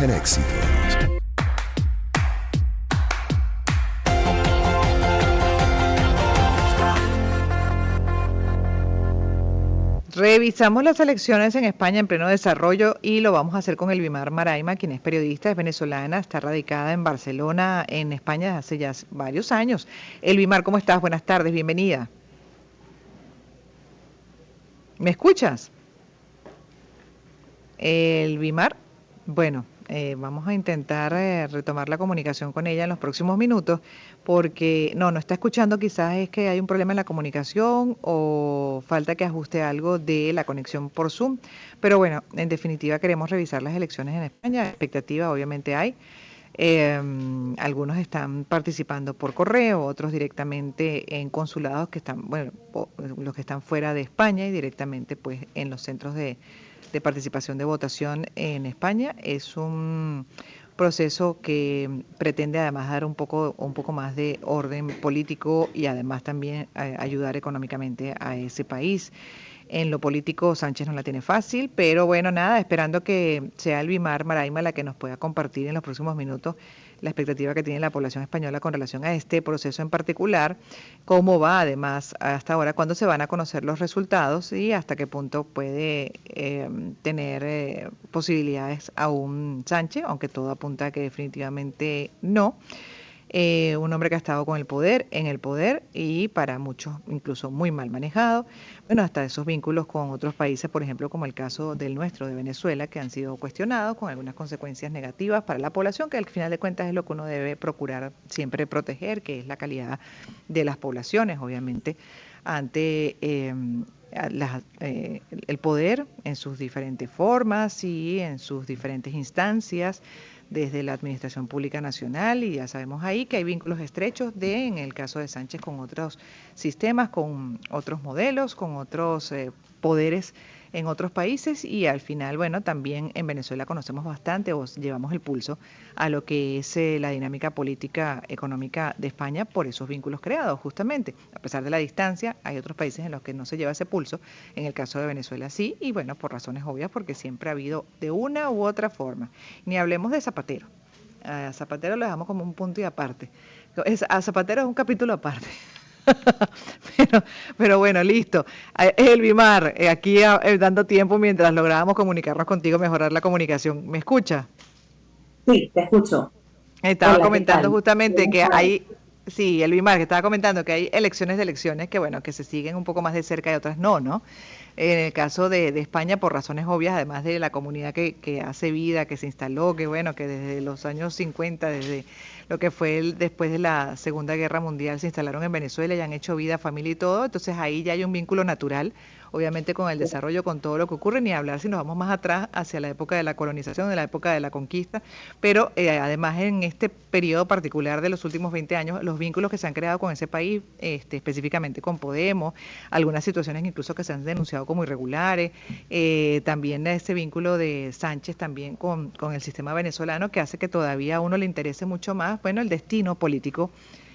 en éxitos. Revisamos las elecciones en España en pleno desarrollo y lo vamos a hacer con Elvimar Maraima, quien es periodista, es venezolana, está radicada en Barcelona, en España, desde hace ya varios años. Elvimar, ¿cómo estás? Buenas tardes, bienvenida. ¿Me escuchas? Elvimar, bueno, vamos a intentar retomar la comunicación con ella en los próximos minutos, porque no está escuchando, quizás es que hay un problema en la comunicación o falta que ajuste algo de la conexión por Zoom, pero bueno, en definitiva queremos revisar las elecciones en España, expectativa obviamente hay. Algunos están participando por correo, otros directamente en consulados que están, bueno, los que están fuera de España y directamente pues en los centros de participación de votación en España. Es un proceso que pretende además dar un poco más de orden político y además también ayudar económicamente a ese país. En lo político Sánchez no la tiene fácil, pero bueno, nada, esperando que sea Elvimar Maraima la que nos pueda compartir en los próximos minutos la expectativa que tiene la población española con relación a este proceso en particular, cómo va además hasta ahora, cuándo se van a conocer los resultados y hasta qué punto puede tener posibilidades aún Sánchez, aunque todo apunta a que definitivamente no. Un hombre que ha estado con el poder, en el poder y para muchos incluso muy mal manejado. Bueno, hasta esos vínculos con otros países, por ejemplo, como el caso del nuestro, de Venezuela, que han sido cuestionados con algunas consecuencias negativas para la población, que al final de cuentas es lo que uno debe procurar siempre proteger, que es la calidad de las poblaciones, obviamente, ante el poder en sus diferentes formas y en sus diferentes instancias desde la Administración Pública Nacional, y ya sabemos ahí que hay vínculos estrechos en el caso de Sánchez, con otros sistemas, con otros modelos, con otros poderes en otros países, y al final, bueno, también en Venezuela conocemos bastante o llevamos el pulso a lo que es la dinámica política económica de España por esos vínculos creados, justamente. A pesar de la distancia, hay otros países en los que no se lleva ese pulso, en el caso de Venezuela sí, y bueno, por razones obvias, porque siempre ha habido de una u otra forma. Ni hablemos de Zapatero. A Zapatero lo dejamos como un punto y aparte. A Zapatero es un capítulo aparte. pero, pero bueno, listo. Elvimar, aquí dando tiempo mientras lográbamos comunicarnos contigo, mejorar la comunicación. ¿Me escucha? Sí, te escucho. Estaba Hola, ¿qué comentando tal? justamente Buenas que tardes. hay, sí, Elvimar, que estaba comentando que hay elecciones de elecciones que, bueno, que se siguen un poco más de cerca y otras no, ¿no? En el caso de España, por razones obvias, además de la comunidad que hace vida, que se instaló, que bueno, que desde los años 50, desde lo que fue después de la Segunda Guerra Mundial, se instalaron en Venezuela y han hecho vida, familia y todo, entonces ahí ya hay un vínculo natural, obviamente con el desarrollo, con todo lo que ocurre, ni hablar si nos vamos más atrás hacia la época de la colonización, de la época de la conquista, pero además en este periodo particular de los últimos 20 años, los vínculos que se han creado con ese país, específicamente con Podemos, algunas situaciones incluso que se han denunciado como irregulares, también ese vínculo de Sánchez también con el sistema venezolano, que hace que todavía a uno le interese mucho más, bueno, el destino político,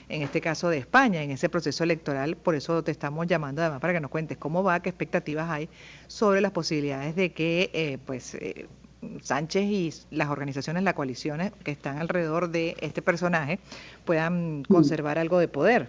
en este caso de España, en ese proceso electoral. Por eso te estamos llamando además para que nos cuentes cómo va, qué expectativas hay sobre las posibilidades de que Sánchez y las organizaciones, las coaliciones que están alrededor de este personaje puedan Mm. conservar algo de poder.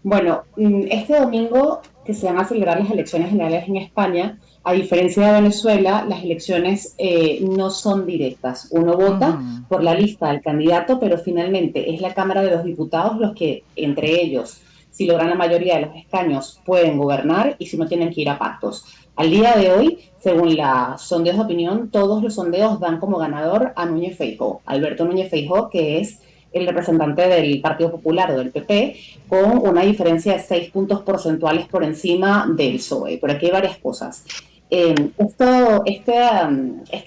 Bueno, este domingo que se van a celebrar las elecciones generales en España, a diferencia de Venezuela, las elecciones no son directas. Uno vota Ujú. por la lista del candidato, pero finalmente es la Cámara de los Diputados los que, entre ellos, si logran la mayoría de los escaños, pueden gobernar y si no tienen que ir a pactos. Al día de hoy, según los sondeos de opinión, todos los sondeos dan como ganador a Núñez Feijóo, Alberto Núñez Feijóo, que es el representante del Partido Popular o del PP, con una diferencia de 6 puntos porcentuales por encima del PSOE. Pero aquí hay varias cosas. Esta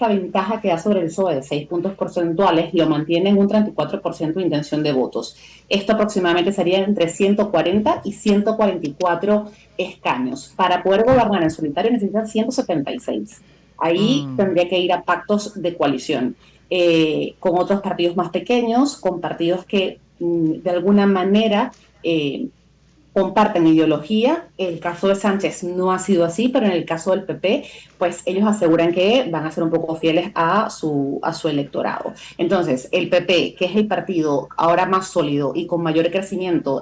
ventaja que da sobre el PSOE de 6 puntos porcentuales lo mantiene en un 34% de intención de votos. Esto aproximadamente sería entre 140 y 144 escaños. Para poder gobernar en solitario necesitan 176. Ahí Mm. tendría que ir a pactos de coalición con otros partidos más pequeños, con partidos que de alguna manera comparten ideología. El caso de Sánchez no ha sido así, pero en el caso del PP, pues ellos aseguran que van a ser un poco fieles a su electorado. Entonces, el PP, que es el partido ahora más sólido y con mayor crecimiento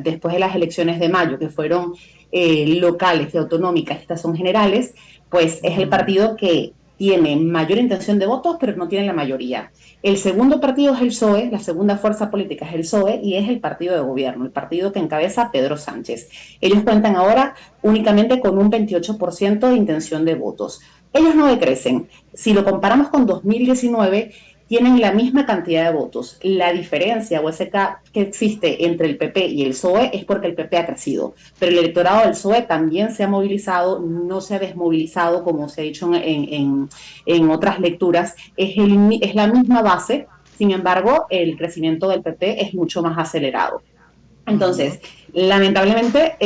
después de las elecciones de mayo, que fueron locales y autonómicas, estas son generales, pues es el partido que tiene mayor intención de votos, pero no tiene la mayoría. El segundo partido es el PSOE, la segunda fuerza política es el PSOE y es el partido de gobierno, el partido que encabeza Pedro Sánchez. Ellos cuentan ahora únicamente con un 28% de intención de votos. Ellos no decrecen. Si lo comparamos con 2019, tienen la misma cantidad de votos. La diferencia o ese gap que existe entre el PP y el PSOE es porque el PP ha crecido, pero el electorado del PSOE también se ha movilizado, no se ha desmovilizado como se ha dicho en otras lecturas, es la misma base, sin embargo, el crecimiento del PP es mucho más acelerado. Ujú. Entonces, lamentablemente,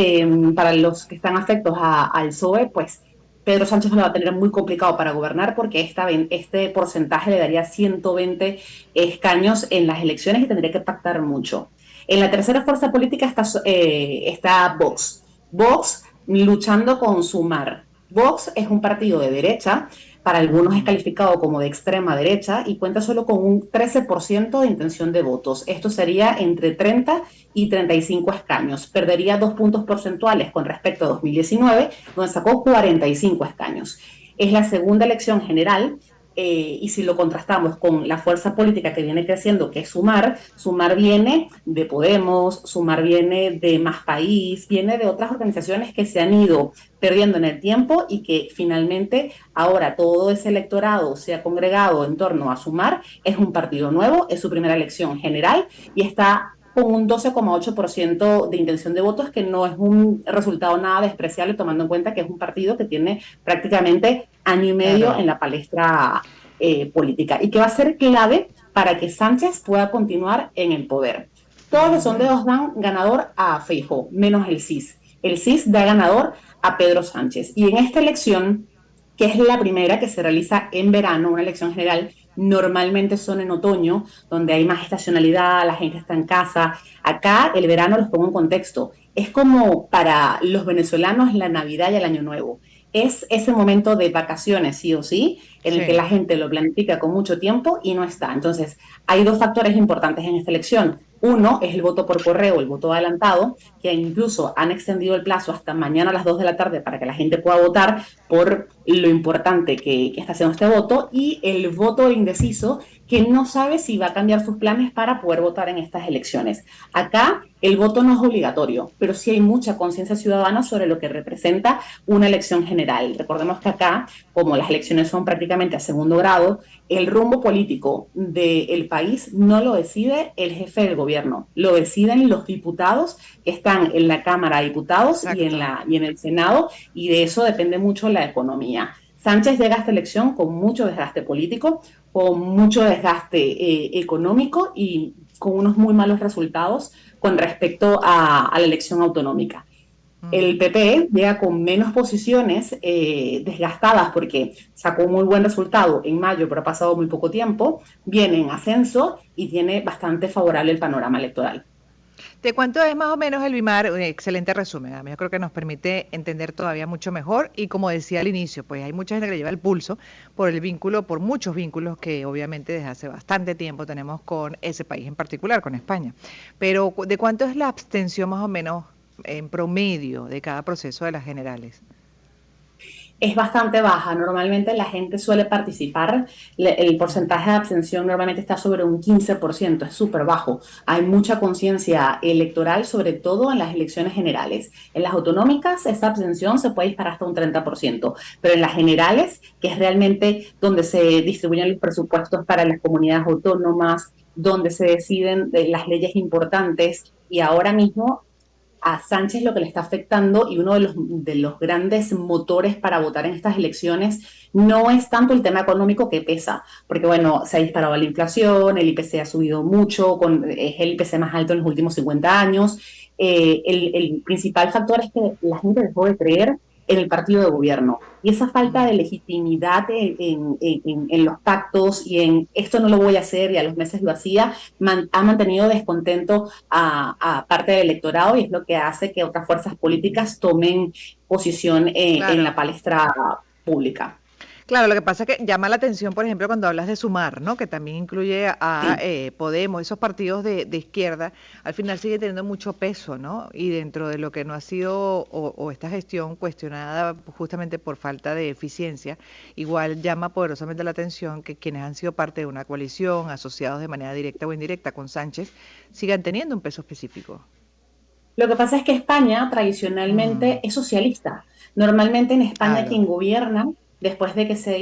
para los que están afectos al PSOE, pues Pedro Sánchez lo va a tener muy complicado para gobernar porque este porcentaje le daría 120 escaños en las elecciones y tendría que pactar mucho. En la tercera fuerza política está Vox. Vox luchando con Sumar. Vox es un partido de derecha, para algunos es Ujú. calificado como de extrema derecha y cuenta solo con un 13% de intención de votos. Esto sería entre 30 y 35 escaños. Perdería 2 puntos porcentuales con respecto a 2019, donde sacó 45 escaños. Es la segunda elección general y si lo contrastamos con la fuerza política que viene creciendo, que es Sumar, Sumar viene de Podemos, Sumar viene de Más País, viene de otras organizaciones que se han ido perdiendo en el tiempo y que finalmente ahora todo ese electorado se ha congregado en torno a Sumar, es un partido nuevo, es su primera elección general y está con un 12,8% de intención de votos, que no es un resultado nada despreciable, tomando en cuenta que es un partido que tiene prácticamente año y medio Claro. en la palestra política y que va a ser clave para que Sánchez pueda continuar en el poder. Todos los Ujú. sondeos dan ganador a Feijóo, menos el CIS. El CIS da ganador a Pedro Sánchez. Y en esta elección, que es la primera que se realiza en verano, una elección general, normalmente son en otoño, donde hay más estacionalidad, la gente está en casa. Acá el verano, los pongo en contexto, es como para los venezolanos la Navidad y el Año Nuevo. Es ese momento de vacaciones, sí o sí, en el que Sí. la gente lo planifica con mucho tiempo y no está. Entonces, hay dos factores importantes en esta elección. Uno es el voto por correo, el voto adelantado, que incluso han extendido el plazo hasta mañana a las 2 de la tarde para que la gente pueda votar por lo importante que está haciendo este voto, y el voto indeciso, que no sabe si va a cambiar sus planes para poder votar en estas elecciones. Acá el voto no es obligatorio, pero sí hay mucha conciencia ciudadana sobre lo que representa una elección general. Recordemos que acá, como las elecciones son prácticamente a segundo grado, el rumbo político del país no lo decide el jefe del gobierno, lo deciden los diputados que están en la Cámara de Diputados Exacto. y en el Senado, y de eso depende mucho la economía. Sánchez llega a esta elección con mucho desgaste político, con mucho desgaste económico y con unos muy malos resultados con respecto a la elección autonómica. El Ujú. PP llega con menos posiciones desgastadas porque sacó un muy buen resultado en mayo, pero ha pasado muy poco tiempo, viene en ascenso y tiene bastante favorable el panorama electoral. Te cuento es más o menos el BIMAR, un excelente resumen. A mí yo creo que nos permite entender todavía mucho mejor y como decía al inicio, pues hay mucha gente que le lleva el pulso por el vínculo, por muchos vínculos que obviamente desde hace bastante tiempo tenemos con ese país en particular, con España. Pero ¿de cuánto es la abstención más o menos en promedio de cada proceso de las generales? Es bastante baja. Normalmente la gente suele participar. El porcentaje de abstención normalmente está sobre un 15%, es súper bajo. Hay mucha conciencia electoral, sobre todo en las elecciones generales. En las autonómicas, esa abstención se puede disparar hasta un 30%, pero en las generales, que es realmente donde se distribuyen los presupuestos para las comunidades autónomas, donde se deciden las leyes importantes, y ahora mismo a Sánchez lo que le está afectando y uno de los grandes motores para votar en estas elecciones no es tanto el tema económico, que pesa, porque bueno, se ha disparado la inflación, el IPC ha subido mucho, es el IPC más alto en los últimos 50 años. El principal factor es que la gente dejó de creer en el partido de gobierno. Y esa falta de legitimidad en los pactos y en esto no lo voy a hacer y a los meses lo hacía, ha mantenido descontento a parte del electorado y es lo que hace que otras fuerzas políticas tomen posición en la Claro. palestra pública. Claro, lo que pasa es que llama la atención, por ejemplo, cuando hablas de Sumar, ¿no? Que también incluye a Sí. Podemos, esos partidos de izquierda, al final sigue teniendo mucho peso, ¿no? Y dentro de lo que no ha sido, o esta gestión cuestionada justamente por falta de eficiencia, igual llama poderosamente la atención que quienes han sido parte de una coalición, asociados de manera directa o indirecta con Sánchez, sigan teniendo un peso específico. Lo que pasa es que España tradicionalmente Mm, es socialista. Normalmente en España claro. quien gobierna, después de que se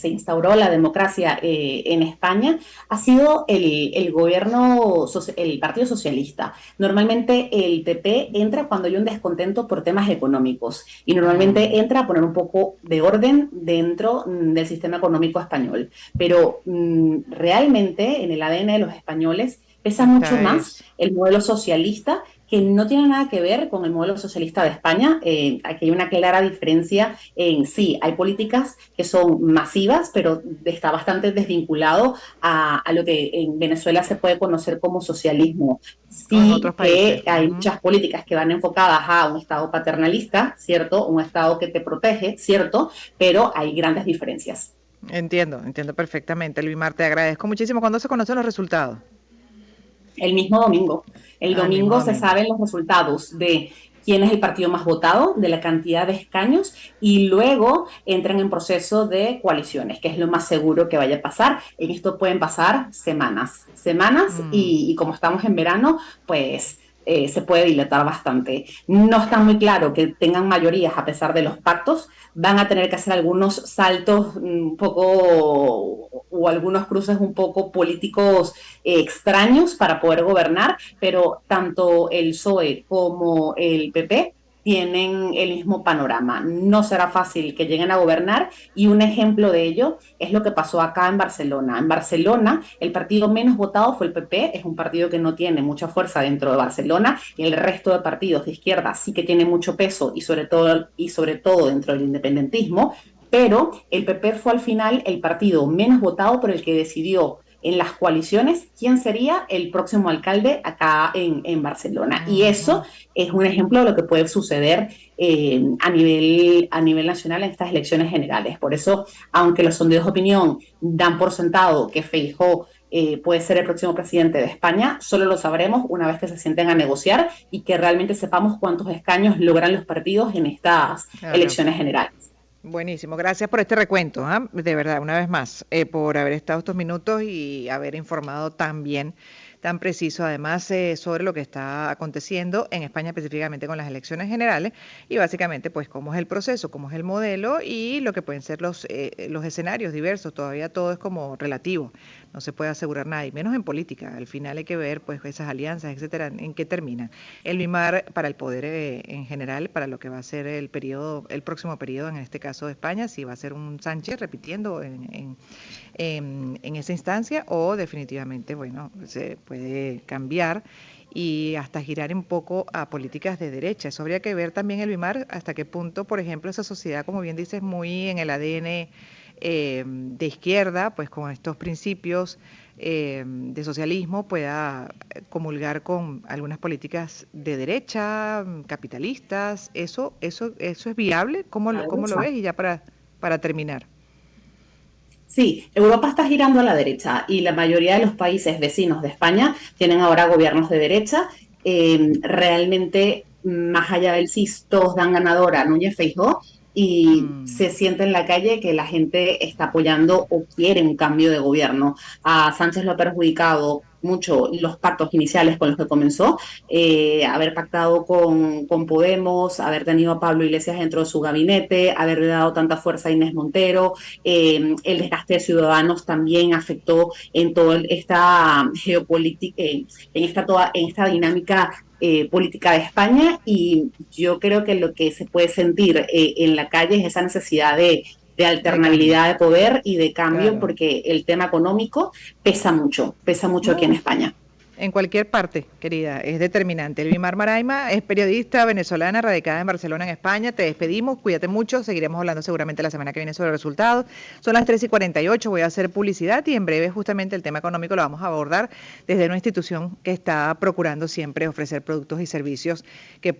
instauró la democracia en España, ha sido el gobierno, el Partido Socialista. Normalmente el PP entra cuando hay un descontento por temas económicos y Mm, normalmente entra a poner un poco de orden dentro del sistema económico español. Pero realmente en el ADN de los españoles pesa mucho esta más es. el modelo socialista que no tiene nada que ver con el modelo socialista de España. Aquí hay una clara diferencia en sí, hay políticas que son masivas, pero está bastante desvinculado a lo que en Venezuela se puede conocer como socialismo. O en Sí otros países. que hay muchas políticas que van enfocadas a un Estado paternalista, ¿cierto? Un Estado que te protege, ¿cierto? Pero hay grandes diferencias. Entiendo, entiendo perfectamente. Luis te agradezco muchísimo. ¿Cuándo se conocen los resultados? El mismo domingo. El Ah, el mismo domingo se domingo. saben los resultados de quién es el partido más votado, de la cantidad de escaños, y luego entran en proceso de coaliciones, que es lo más seguro que vaya a pasar. En esto pueden pasar semanas, Mm, y como estamos en verano, pues se puede dilatar bastante. No está muy claro que tengan mayorías a pesar de los pactos, van a tener que hacer algunos saltos un poco o algunos cruces un poco políticos extraños para poder gobernar, pero tanto el PSOE como el PP tienen el mismo panorama. No será fácil que lleguen a gobernar y un ejemplo de ello es lo que pasó acá en Barcelona. En Barcelona el partido menos votado fue el PP, es un partido que no tiene mucha fuerza dentro de Barcelona y el resto de partidos de izquierda sí que tiene mucho peso y sobre todo dentro del independentismo, pero el PP fue al final el partido menos votado, pero el que decidió en las coaliciones quién sería el próximo alcalde acá en Barcelona. Y eso ujú. es un ejemplo de lo que puede suceder a nivel nacional en estas elecciones generales. Por eso, aunque los sondeos de opinión dan por sentado que Feijóo puede ser el próximo presidente de España, solo lo sabremos una vez que se sienten a negociar y que realmente sepamos cuántos escaños logran los partidos en estas Claro. elecciones generales. Buenísimo. Gracias por este recuento, ¿ah? De verdad, una vez más, por haber estado estos minutos y haber informado tan bien, tan preciso, además, sobre lo que está aconteciendo en España, específicamente con las elecciones generales, y básicamente, pues, cómo es el proceso, cómo es el modelo y lo que pueden ser los escenarios diversos. Todavía todo es como relativo, no se puede asegurar nada, y menos en política. Al final hay que ver, pues, esas alianzas, etcétera, en qué terminan. El MIMAR para el poder en general, para lo que va a ser el periodo, el próximo periodo, en este caso de España, si va a ser un Sánchez repitiendo en esa instancia o definitivamente, bueno, se puede cambiar y hasta girar un poco a políticas de derecha. Eso habría que ver también el BIMAR hasta qué punto, por ejemplo, esa sociedad, como bien dices, muy en el ADN de izquierda, pues con estos principios de socialismo pueda comulgar con algunas políticas de derecha, capitalistas. Eso es viable. ¿Cómo lo ves? Y ya para terminar. Sí, Europa está girando a la derecha y la mayoría de los países vecinos de España tienen ahora gobiernos de derecha. Realmente, más allá del sí, todos dan ganadora a Núñez Feijóo y Mm, se siente en la calle que la gente está apoyando o quiere un cambio de gobierno. A Sánchez lo ha perjudicado mucho los pactos iniciales con los que comenzó, haber pactado con Podemos, haber tenido a Pablo Iglesias dentro de su gabinete, haberle dado tanta fuerza a Inés Montero, el desgaste de ciudadanos también afectó en toda esta geopolítica, en esta dinámica política de España y yo creo que lo que se puede sentir en la calle es esa necesidad de de cambio, alternabilidad de poder y de cambio claro. porque el tema económico pesa mucho aquí en Uf, España. En cualquier parte, querida, es determinante. Elvimar Maraima es periodista venezolana radicada en Barcelona, en España. Te despedimos, cuídate mucho, seguiremos hablando seguramente la semana que viene sobre resultados. Son las 3:48, voy a hacer publicidad y en breve justamente el tema económico lo vamos a abordar desde una institución que está procurando siempre ofrecer productos y servicios que